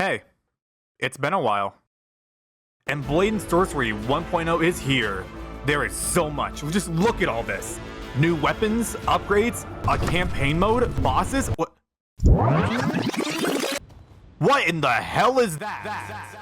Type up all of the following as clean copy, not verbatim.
Hey, it's been a while. And BLADE Sorcery 1.0 is here. There is so much. Just look at all this. New weapons, upgrades, a campaign mode, bosses. What in the hell is that?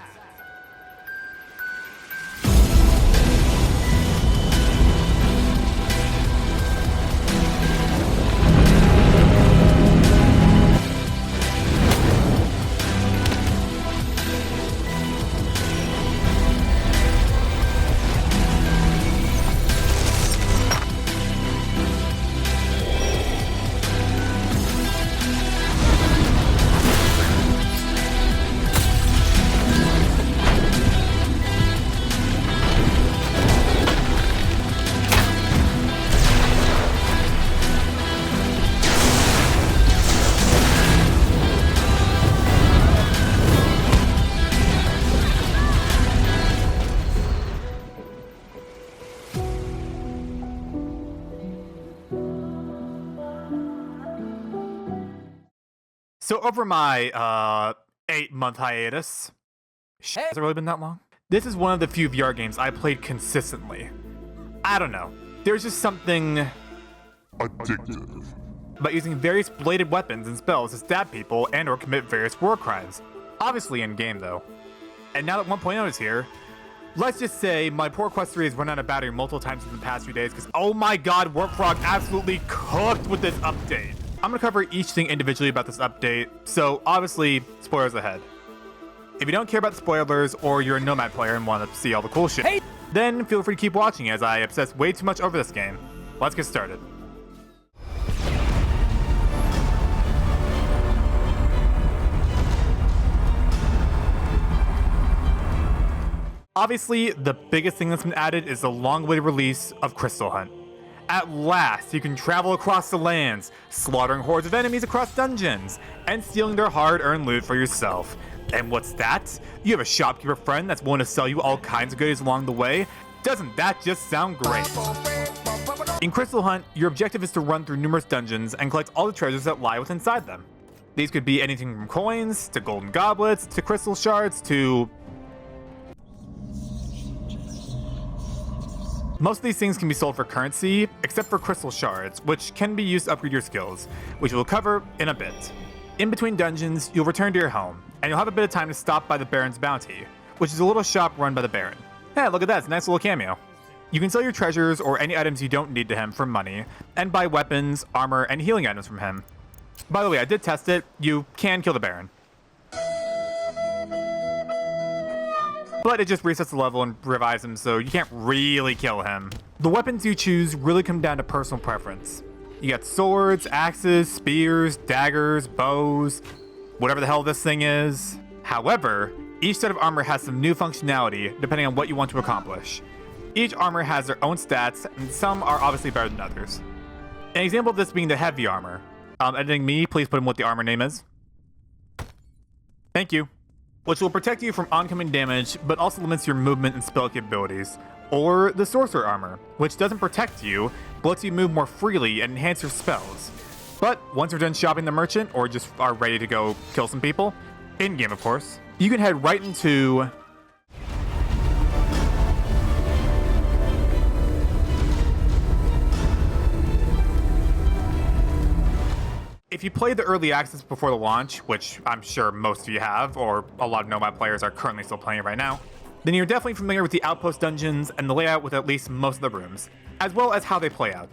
So over my 8-month hiatus, has it really been that long? This is one of the few VR games I played consistently. I don't know, there's just something addictive about using various bladed weapons and spells to stab people and or commit various war crimes. Obviously in game though. And now that 1.0 is here, let's just say my poor Quest 3 has run out of battery multiple times in the past few days because oh my god, Warp Frog absolutely cooked with this update. I'm gonna cover each thing individually about this update, so obviously, spoilers ahead. If you don't care about the spoilers, or you're a Nomad player and want to see all the cool shit, then feel free to keep watching as I obsess way too much over this game. Let's get started. Obviously, the biggest thing that's been added is the long-awaited release of Crystal Hunt. At last, you can travel across the lands, slaughtering hordes of enemies across dungeons, and stealing their hard-earned loot for yourself. And what's that? You have a shopkeeper friend that's willing to sell you all kinds of goodies along the way? Doesn't that just sound great? In Crystal Hunt, your objective is to run through numerous dungeons and collect all the treasures that lie within inside them. These could be anything from coins, to golden goblets, to crystal shards, to... Most of these things can be sold for currency, except for crystal shards, which can be used to upgrade your skills, which we'll cover in a bit. In between dungeons, you'll return to your home, and you'll have a bit of time to stop by the Baron's Bounty, which is a little shop run by the Baron. Hey, look at that, it's a nice little cameo. You can sell your treasures or any items you don't need to him for money, and buy weapons, armor, and healing items from him. By the way, I did test it, you can kill the Baron. But it just resets the level and revives him, so you can't really kill him. The weapons you choose really come down to personal preference. You got swords, axes, spears, daggers, bows, whatever the hell this thing is. However, each set of armor has some new functionality depending on what you want to accomplish. Each armor has their own stats, and some are obviously better than others. An example of this being the heavy armor. Editing me, please put in what the armor name is. Thank you. Which will protect you from oncoming damage, but also limits your movement and spell capabilities. Or the Sorcerer Armor, which doesn't protect you, but lets you move more freely and enhance your spells. But once you're done shopping the merchant, or just are ready to go kill some people, in-game of course, you can head right into... If you played the early access before the launch, which I'm sure most of you have, or a lot of Nomad players are currently still playing it right now, then you're definitely familiar with the outpost dungeons and the layout with at least most of the rooms, as well as how they play out.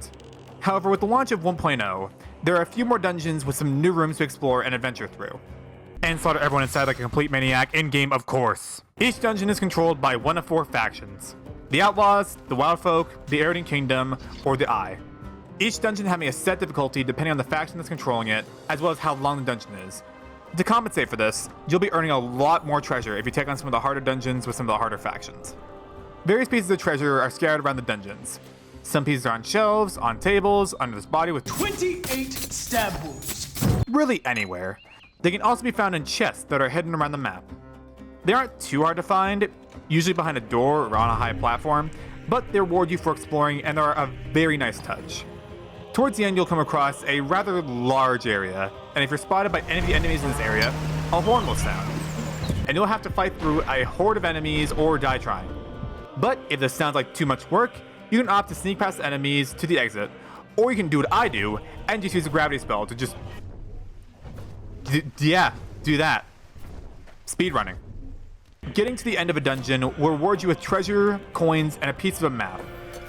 However, with the launch of 1.0, there are a few more dungeons with some new rooms to explore and adventure through. And slaughter everyone inside like a complete maniac in-game, of course. Each dungeon is controlled by one of 4 factions: the Outlaws, the Wildfolk, the Arrogant Kingdom, or the Eye. Each dungeon having a set difficulty depending on the faction that's controlling it, as well as how long the dungeon is. To compensate for this, you'll be earning a lot more treasure if you take on some of the harder dungeons with some of the harder factions. Various pieces of treasure are scattered around the dungeons. Some pieces are on shelves, on tables, under this body with 28 stab wounds. Really anywhere. They can also be found in chests that are hidden around the map. They aren't too hard to find, usually behind a door or on a high platform, but they reward you for exploring and are a very nice touch. Towards the end, you'll come across a rather large area, and if you're spotted by any of the enemies in this area, a horn will sound. and you'll have to fight through a horde of enemies or die trying. But if this sounds like too much work, you can opt to sneak past the enemies to the exit, or you can do what I do and just use a gravity spell to just... do that. Speedrunning. Getting to the end of a dungeon will reward you with treasure, coins, and a piece of a map.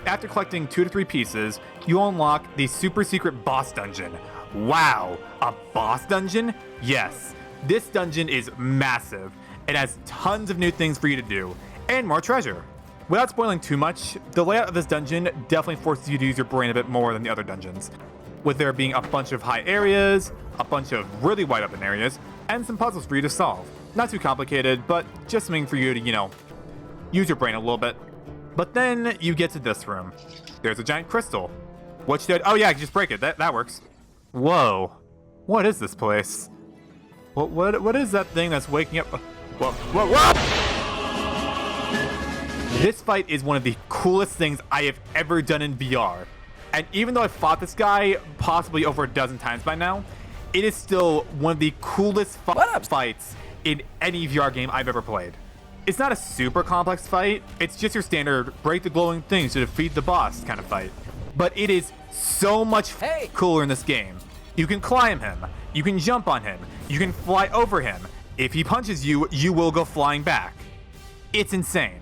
After collecting 2 to 3 pieces, you unlock the super secret boss dungeon. Wow, a boss dungeon? Yes, this dungeon is massive. It has tons of new things for you to do, and more treasure. Without spoiling too much, the layout of this dungeon definitely forces you to use your brain a bit more than the other dungeons, with there being a bunch of high areas, a bunch of really wide open areas, and some puzzles for you to solve. Not too complicated, but just something for you to, use your brain a little bit. But then you get to this room. There's a giant crystal. What should I... Oh yeah, just break it. That works. Whoa. What is this place? What is that thing that's waking up... Whoa! This fight is one of the coolest things I have ever done in VR. And even though I've fought this guy possibly over a dozen times by now, it is still one of the coolest fights in any VR game I've ever played. It's not a super complex fight, it's just your standard break the glowing things to defeat the boss kind of fight. But it is so much cooler in this game. You can climb him, you can jump on him, you can fly over him. If he punches you, you will go flying back. It's insane.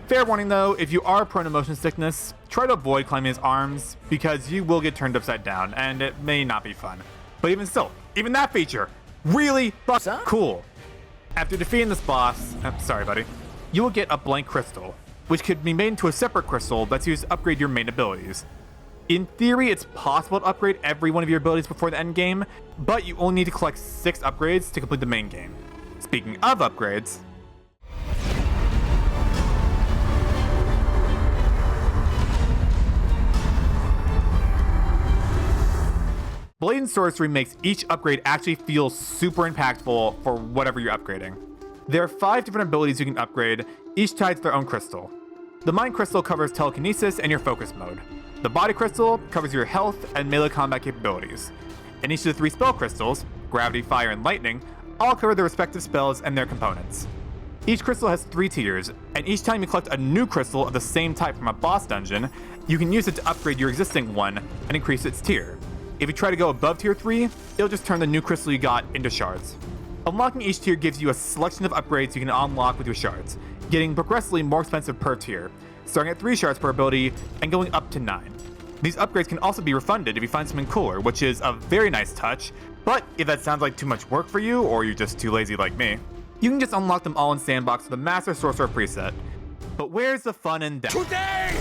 Fair warning though, if you are prone to motion sickness, try to avoid climbing his arms because you will get turned upside down and it may not be fun. But even still, even that feature, really cool. After defeating this boss, sorry buddy, you will get a blank crystal, which could be made into a separate crystal that's used to upgrade your main abilities. In theory, it's possible to upgrade every one of your abilities before the end game, but you only need to collect 6 upgrades to complete the main game. Speaking of upgrades, Blade Sorcery makes each upgrade actually feel super impactful for whatever you're upgrading. There are 5 different abilities you can upgrade, each tied to their own crystal. The Mind Crystal covers telekinesis and your focus mode. The Body Crystal covers your health and melee combat capabilities. And each of the 3 spell crystals, Gravity, Fire, and Lightning, all cover their respective spells and their components. Each crystal has 3 tiers, and each time you collect a new crystal of the same type from a boss dungeon, you can use it to upgrade your existing one and increase its tier. If you try to go above tier 3, it'll just turn the new crystal you got into shards. Unlocking each tier gives you a selection of upgrades you can unlock with your shards, getting progressively more expensive per tier, starting at 3 shards per ability and going up to 9. These upgrades can also be refunded if you find something cooler, which is a very nice touch, but if that sounds like too much work for you, or you're just too lazy like me, you can just unlock them all in Sandbox with a Master Sorcerer preset. But where's the fun in that? Today,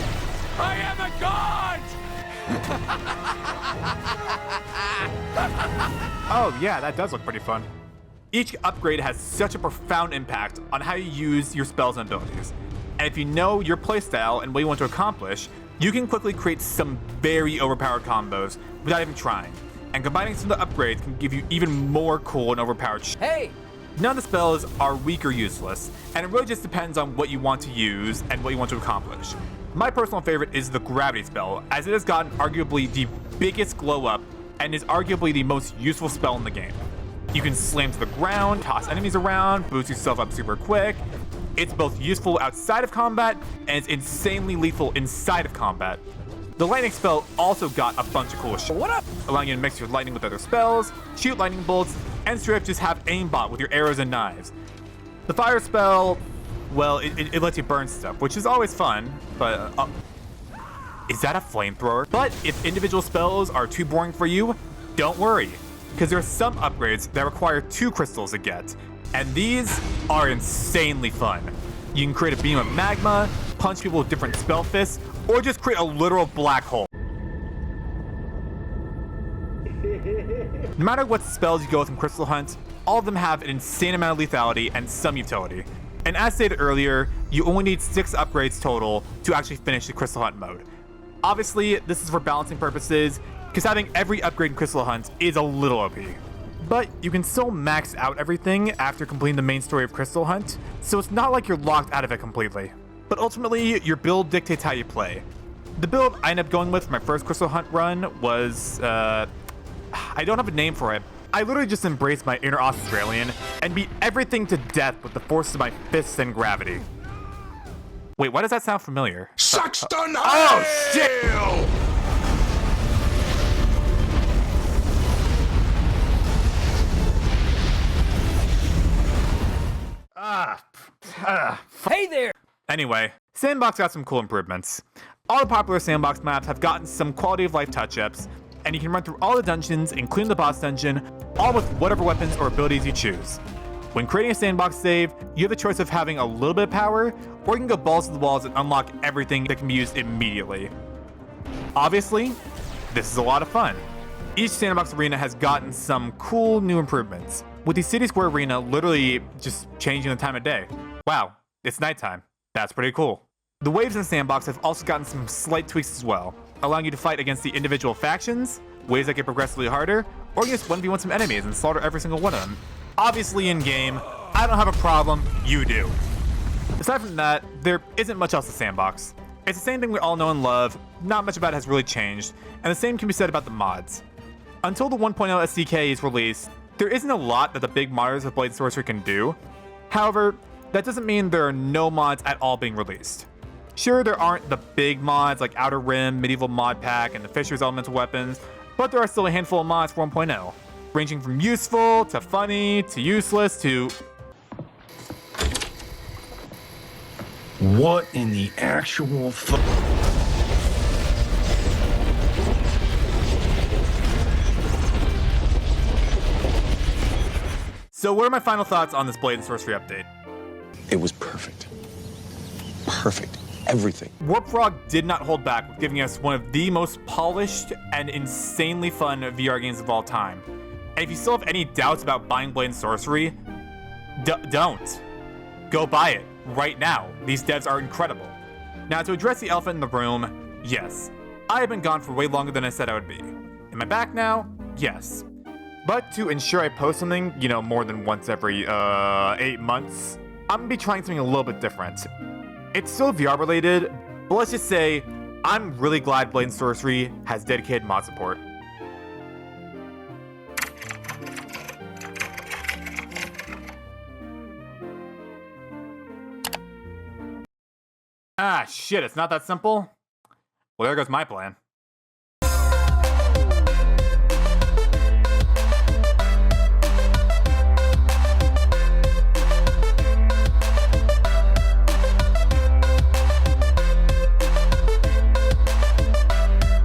I am a god! Oh yeah, that does look pretty fun. Each upgrade has such a profound impact on how you use your spells and abilities. And if you know your playstyle and what you want to accomplish, you can quickly create some very overpowered combos without even trying. And combining some of the upgrades can give you even more cool and overpowered None of the spells are weak or useless, and it really just depends on what you want to use and what you want to accomplish. My personal favorite is the Gravity spell, as it has gotten arguably the biggest glow up and is arguably the most useful spell in the game. You can slam to the ground, toss enemies around, boost yourself up super quick. It's both useful outside of combat and it's insanely lethal inside of combat. The Lightning spell also got a bunch of cool shit, allowing you to mix your lightning with other spells, shoot lightning bolts, and straight up just have aimbot with your arrows and knives. The Fire spell, well, it lets you burn stuff, which is always fun, but is that a flamethrower? But if individual spells are too boring for you, don't worry, because there are some upgrades that require 2 crystals to get, and these are insanely fun. You can create a beam of magma, punch people with different spell fists, or just create a literal black hole. No matter what spells you go with in Crystal Hunt, all of them have an insane amount of lethality and some utility. And as stated earlier, you only need 6 upgrades total to actually finish the Crystal Hunt mode. Obviously, this is for balancing purposes, because having every upgrade in Crystal Hunt is a little OP. But you can still max out everything after completing the main story of Crystal Hunt, so it's not like you're locked out of it completely. But ultimately, your build dictates how you play. The build I ended up going with for my first Crystal Hunt run was, I don't have a name for it, I literally just embraced my inner Australian and beat everything to death with the force of my fists and gravity. Wait, why does that sound familiar? Saxton Oh, shit! Hey there! Anyway, Sandbox got some cool improvements. All the popular Sandbox maps have gotten some quality of life touch-ups, and you can run through all the dungeons, including the boss dungeon, all with whatever weapons or abilities you choose. When creating a Sandbox save, you have the choice of having a little bit of power, or you can go balls to the walls and unlock everything that can be used immediately. Obviously, this is a lot of fun. Each Sandbox arena has gotten some cool new improvements, with the City Square arena literally just changing the time of day. Wow, it's nighttime. That's pretty cool. The waves in Sandbox have also gotten some slight tweaks as well, allowing you to fight against the individual factions, waves that get progressively harder, or you just 1v1 some enemies and slaughter every single one of them. Obviously in-game, I don't have a problem, you do. Aside from that, there isn't much else to Sandbox. It's the same thing we all know and love, not much about it has really changed, and the same can be said about the mods. Until the 1.0 SDK is released, there isn't a lot that the big modders of BLADE Sorcery can do. However, that doesn't mean there are no mods at all being released. Sure, there aren't the big mods like Outer Rim, Medieval Mod Pack, and the Fisher's Elemental Weapons, but there are still a handful of mods for 1.0, ranging from useful, to funny, to useless, to... What in the actual So what are my final thoughts on this BLADE Sorcery update? It was perfect. Perfect. Everything. Warp Frog did not hold back with giving us one of the most polished and insanely fun VR games of all time. And if you still have any doubts about buying BLADE Sorcery, don't. Go buy it right now. These devs are incredible. Now, to address the elephant in the room, yes, I have been gone for way longer than I said I would be. Am I back now? Yes. But to ensure I post something, more than once every 8 months, I'm gonna be trying something a little bit different. It's still VR related, but let's just say I'm really glad BLADE Sorcery has dedicated mod support. Ah, shit, it's not that simple? Well, there goes my plan.